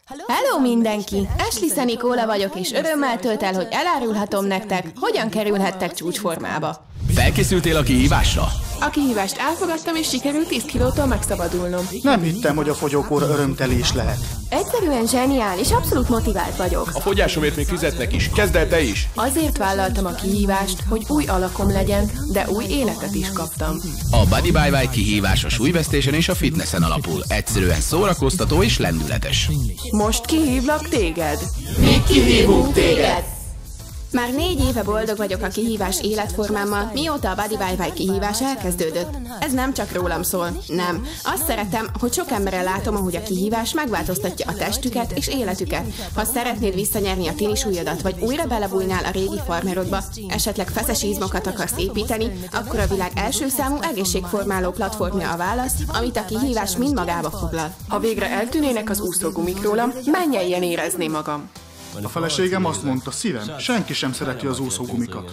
Hello mindenki! Ashley Szenikóla vagyok, és örömmel tölt el, hogy elárulhatom nektek, hogyan kerülhettek csúcsformába. Felkészültél a kihívásra? A kihívást elfogadtam, és sikerült 10 kilótól megszabadulnom. Nem hittem, hogy a fogyókúra örömteli is lehet. Egyszerűen zseniális, abszolút motivált vagyok. A fogyásomért még fizetnek is. Kezd el te is! Azért vállaltam a kihívást, hogy új alakom legyen, de új életet is kaptam. A Body by White kihívás a súlyvesztésen és a fitnessen alapul. Egyszerűen szórakoztató és lendületes. Most kihívlak téged. Mi kihívunk téged! Már 4 éve boldog vagyok a kihívás életformámmal, mióta a Body by White kihívás elkezdődött. Ez nem csak rólam szól, nem. Azt szeretem, hogy sok emberrel látom, ahogy a kihívás megváltoztatja a testüket és életüket. Ha szeretnéd visszanyerni a tini súlyodat, vagy újra belebújnál a régi farmerodba, esetleg feszes izmokat akarsz építeni, akkor a világ első számú egészségformáló platformja a válasz, amit a kihívás mind magába foglal. Ha végre eltűnének az úszógumik rólam, mennyien érezném magam. A feleségem azt mondta, szívem, senki sem szereti az úszógumikat.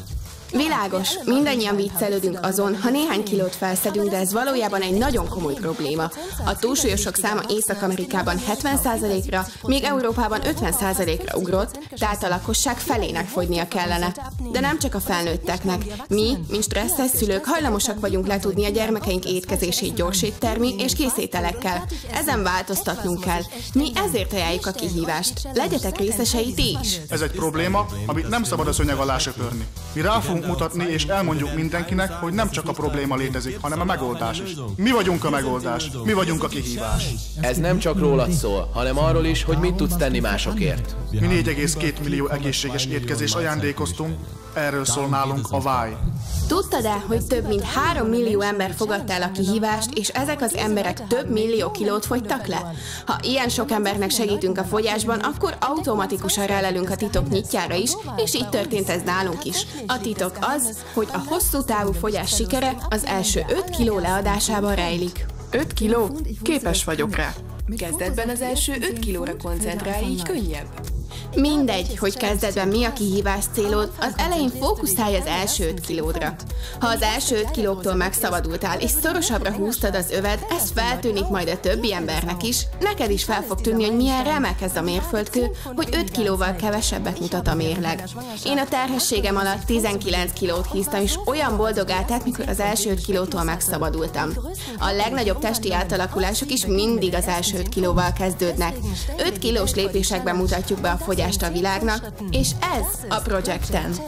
Világos, mindannyian viccelődünk azon, ha néhány kilót felszedünk, de ez valójában egy nagyon komoly probléma. A túlsúlyosok száma Észak-Amerikában 70%-ra, míg Európában 50%-ra ugrott, tehát a lakosság felének fogynia kellene. De nem csak a felnőtteknek. Mi, mint stresszes szülők, hajlamosak vagyunk letudni a gyermekeink étkezését gyors éttermi és készételekkel. Ezen változtatnunk kell. Mi ezért ajánljuk a kihívást. Legyetek részesei ti is! Ez egy probléma, amit nem szabad a szőnyeg alá söpörni. Mi rá fogunk mutatni és elmondjuk mindenkinek, hogy nem csak a probléma létezik, hanem a megoldás is. Mi vagyunk a megoldás, mi vagyunk a kihívás. Ez nem csak rólad szól, hanem arról is, hogy mit tudsz tenni másokért. Mi 4,2 millió egészséges étkezést ajándékoztunk, erről szól nálunk a Why. Tudtad-e, hogy több mint 3 millió ember fogadta el a kihívást, és ezek az emberek több millió kilót fogytak le? Ha ilyen sok embernek segítünk a fogyásban, akkor automatikusan rálelünk a titok nyitjára is, és így történt ez nálunk is. A titok az, hogy a hosszú távú fogyás sikere az első 5 kiló leadásában rejlik. 5 kiló? Képes vagyok rá. Kezdetben az első 5 kilóra koncentrálj, így könnyebb. Mindegy, hogy kezdetben mi a kihívás célod, az elején fókuszálj az első 5 kilódra. Ha az első 5 kilóktól megszabadultál és szorosabbra húztad az öved, ez feltűnik majd a többi embernek is, neked is fel fog tűnni, hogy milyen remek ez a mérföldkő, hogy 5 kilóval kevesebbet mutat a mérleg. Én a terhességem alatt 19 kilót híztam, és olyan boldogá tett, mikor az első 5 kilótól megszabadultam. A legnagyobb testi átalakulások is mindig az első 5 kilóval kezdődnek. 5 kilós lépésekben mutatjuk be a fogyást a világnak, és ez a Project 10.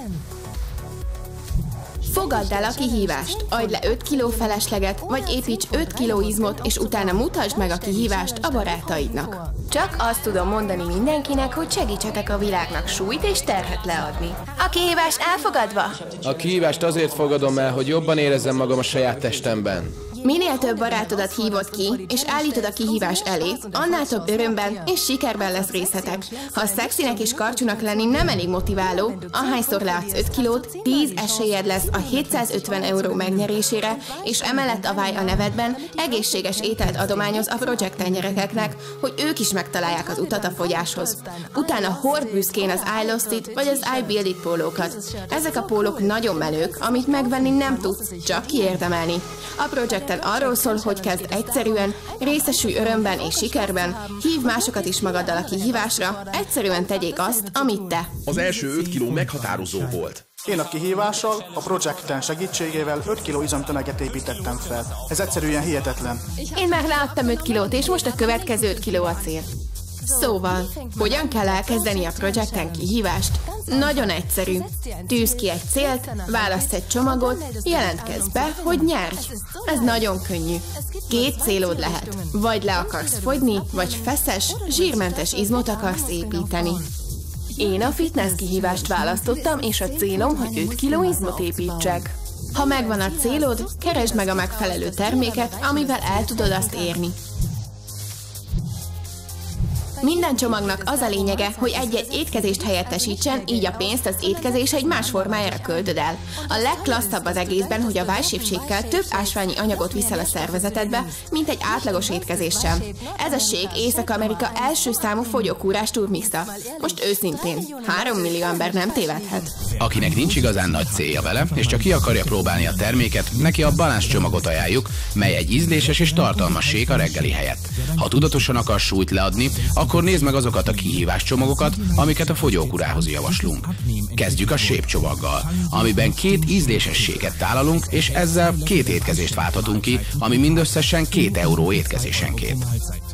Fogadd el a kihívást, adj le 5 kiló felesleget, vagy építs 5 kiló izmot, és utána mutasd meg a kihívást a barátaidnak. Csak azt tudom mondani mindenkinek, hogy segítsetek a világnak súlyt és terhet leadni. A kihívást elfogadva? A kihívást azért fogadom el, hogy jobban érezzem magam a saját testemben. Minél több barátodat hívod ki, és állítod a kihívás elé, annál több örömben és sikerben lesz részletek. Ha szexinek és karcsúnak lenni nem elég motiváló, ahányszor leadsz 5 kilót, 10 esélyed lesz a 750 euró megnyerésére, és emellett a Why a nevedben egészséges ételt adományoz a Project 10 gyerekeknek, hogy ők is megtalálják az utat a fogyáshoz. Utána hord büszkén az I Lost It vagy az I Build It pólókat. Ezek a pólók nagyon menők, amit megvenni nem tudsz, csak kiérdemelni. A Project 10 arról szól, hogy kezd egyszerűen, részesülj örömben és sikerben, hívd másokat is magaddal a kihívásra, egyszerűen tegyék azt, amit te. Az első 5 kiló meghatározó volt. Én a kihívással, a Project 10 segítségével 5 kiló izomtömeget építettem fel. Ez egyszerűen hihetetlen. Én már leadtam 5 kilót, és most a következő 5 kiló a cél. Szóval, hogyan kell elkezdeni a Project 10 kihívást? Nagyon egyszerű. Tűzz ki egy célt, válaszz egy csomagot, jelentkezz be, hogy nyerj. Ez nagyon könnyű. 2 célod lehet. Vagy le akarsz fogyni, vagy feszes, zsírmentes izmot akarsz építeni. Én a fitness kihívást választottam, és a célom, hogy 5 kiló izmot építsek. Ha megvan a célod, keresd meg a megfelelő terméket, amivel el tudod azt érni. Minden csomagnak az a lényege, hogy egy-egy étkezést helyettesítsen, így a pénzt az étkezés egy más formájára költöd el. A legklasszabb az egészben, hogy a Why-shake-kkel több ásványi anyagot viszel a szervezetedbe, mint egy átlagos étkezés sem. Ez a shake Észak-Amerika első számú fogyókúrás turmixa. Most őszintén, 3 millió ember nem tévedhet. Akinek nincs igazán nagy célja vele, és csak ki akarja próbálni a terméket, neki a balánsz csomagot ajánljuk, mely egy ízléses és tartalmas shake a reggeli helyett. Ha tudatosan akar súlyt leadni, akkor akkor nézd meg azokat a kihívás csomagokat, amiket a fogyókurához javaslunk. Kezdjük a Shape csomaggal, amiben 2 ízlésességet tálalunk, és ezzel 2 étkezést válthatunk ki, ami mindösszesen 2 euró étkezésenként.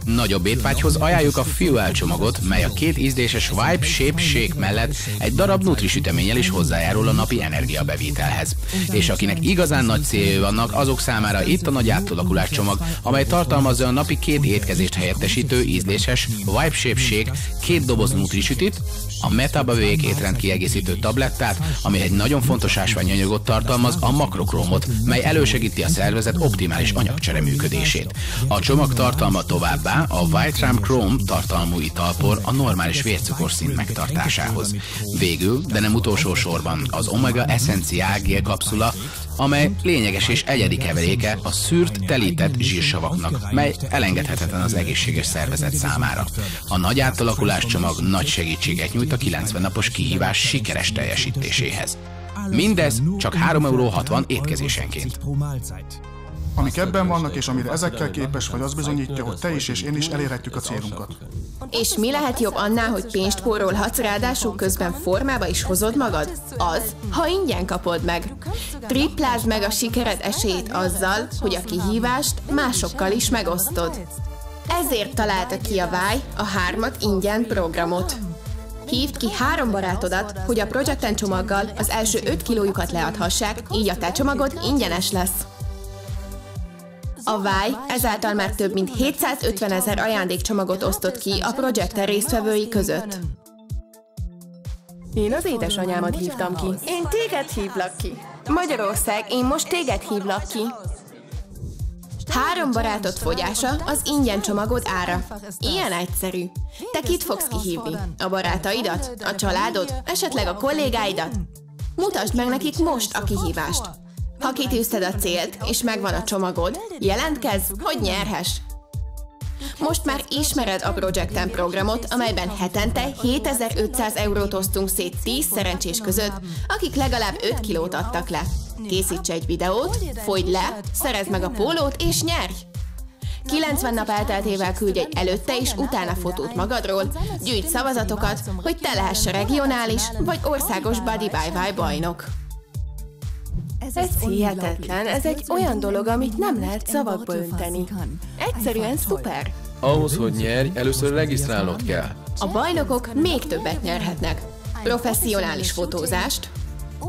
Nagyobb étvágyhoz ajánljuk a Fuel csomagot, mely a 2 ízléses Vibe Shape Shake mellett egy darab nutrisüteménnyel is hozzájárul a napi energiabevételhez. És akinek igazán nagy céljai vannak, azok számára itt a nagy átalakulás csomag, amely tartalmazza a napi 2 étkezést helyettesítő ízléses Vibe Shape Shake, 2 doboz nutrisütit, a Metabavék étrend kiegészítő tablettát, ami egy nagyon fontos ásványanyagot tartalmaz, a makrokrómot, mely elősegíti a szervezet optimális anyagcsere működését. A csomag tartalma továbbá a Vitram Chrome tartalmú italpor a normális vércukorszint megtartásához. Végül, de nem utolsó sorban az Omega Essential Gel kapszula, amely lényeges és egyedi keveréke a szűrt, telített zsírsavaknak, mely elengedhetetlen az egészséges szervezet számára. A nagy átalakulás csomag nagy segítséget nyújt a 90 napos kihívás sikeres teljesítéséhez. Mindez csak 3,60 euró étkezésenként. Amik ebben vannak, és amire ezekkel képes vagy, az bizonyítja, hogy te is és én is elérhetjük a célunkat. És mi lehet jobb annál, hogy pénzt spórolhatsz, ráadásul közben formába is hozod magad? Az, ha ingyen kapod meg. Triplázd meg a sikered esélyét azzal, hogy a kihívást másokkal is megosztod. Ezért találta ki a Váj a 3 ingyen programot. Hívd ki 3 barátodat, hogy a Projecten csomaggal az első 5 kilójukat leadhassák, így a te csomagod ingyenes lesz. A Váj ezáltal már több mint 750 000 ajándékcsomagot osztott ki a Projecten résztvevői között. Én az édesanyámat hívtam ki. Én téged hívlak ki. Magyarország, én most téged hívlak ki. 3 barátod fogyása az ingyen csomagod ára. Ilyen egyszerű. Te kit fogsz kihívni? A barátaidat? A családod? Esetleg a kollégáidat? Mutasd meg nekik most a kihívást. Ha kitűzted a célt, és megvan a csomagod, jelentkezz, hogy nyerhess! Most már ismered a Projecten programot, amelyben hetente 7500 eurót osztunk szét 10 szerencsés között, akik legalább 5 kilót adtak le. Készíts egy videót, fogyd le, szerezd meg a pólót és nyerj! 90 nap elteltével küldj egy előtte és utána fotót magadról, gyűjts szavazatokat, hogy te lehess a regionális vagy országos Body by Vibe bajnok. Ez hihetetlen, ez egy olyan dolog, amit nem lehet szavakba önteni. Egyszerűen szuper! Ahhoz, hogy nyerj, először regisztrálnod kell. A bajnokok még többet nyerhetnek. Professzionális fotózást,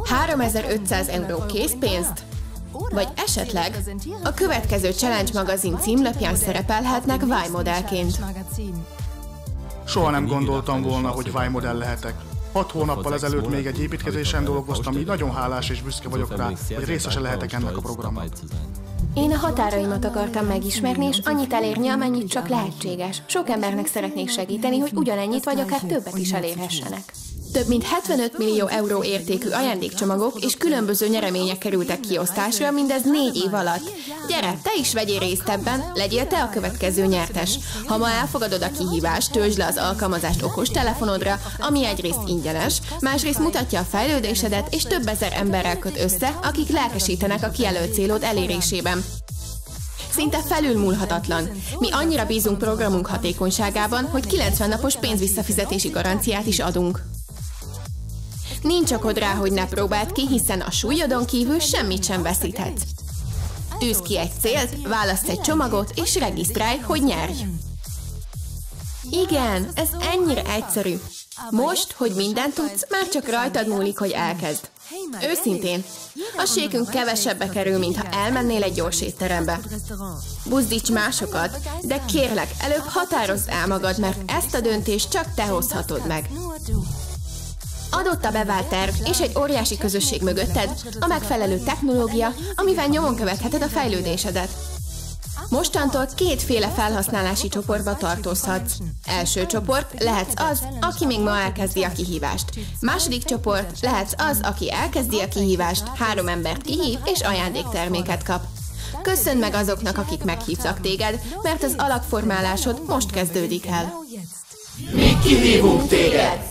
3500 euró készpénzt, vagy esetleg a következő Challenge magazin címlapján szerepelhetnek Váj modellként. Soha nem gondoltam volna, hogy Váj modell lehetek. 6 hónappal ezelőtt még egy építkezésen dolgoztam, így nagyon hálás és büszke vagyok rá, hogy részese lehetek ennek a programnak. Én a határaimat akartam megismerni, és annyit elérni, amennyit csak lehetséges. Sok embernek szeretnék segíteni, hogy ugyanennyit vagy akár többet is elérhessenek. Több mint 75 millió euró értékű ajándékcsomagok és különböző nyeremények kerültek kiosztásra, mindez 4 év alatt. Gyere, te is vegyél részt ebben, legyél te a következő nyertes. Ha ma elfogadod a kihívást, töltsd le az alkalmazást okostelefonodra, ami egyrészt ingyenes, másrészt mutatja a fejlődésedet, és több ezer emberrel köt össze, akik lelkesítenek a kijelölt célod elérésében. Szinte felülmúlhatatlan. Mi annyira bízunk programunk hatékonyságában, hogy 90 napos pénzvisszafizetési garanciát is adunk. Nincs okod rá, hogy ne próbáld ki, hiszen a súlyodon kívül semmit sem veszíthetsz. Tűzz ki egy célt, válaszz egy csomagot, és regisztrálj, hogy nyerj! Igen, ez ennyire egyszerű. Most, hogy mindent tudsz, már csak rajtad múlik, hogy elkezd. Őszintén, a sékünk kevesebbe kerül, mintha elmennél egy gyors étterembe. Buzdíts másokat, de kérlek, előbb határozd el magad, mert ezt a döntést csak te hozhatod meg. Adott a bevált terv és egy óriási közösség mögötted, a megfelelő technológia, amivel nyomon követheted a fejlődésedet. Mostantól 2 féle felhasználási csoportba tartozhatsz. Első csoport lehetsz az, aki még ma elkezdi a kihívást. Második csoport lehetsz az, aki elkezdi a kihívást, 3 embert kihív és ajándékterméket kap. Köszönd meg azoknak, akik meghívtak téged, mert az alapformálásod most kezdődik el. Mi kihívunk téged!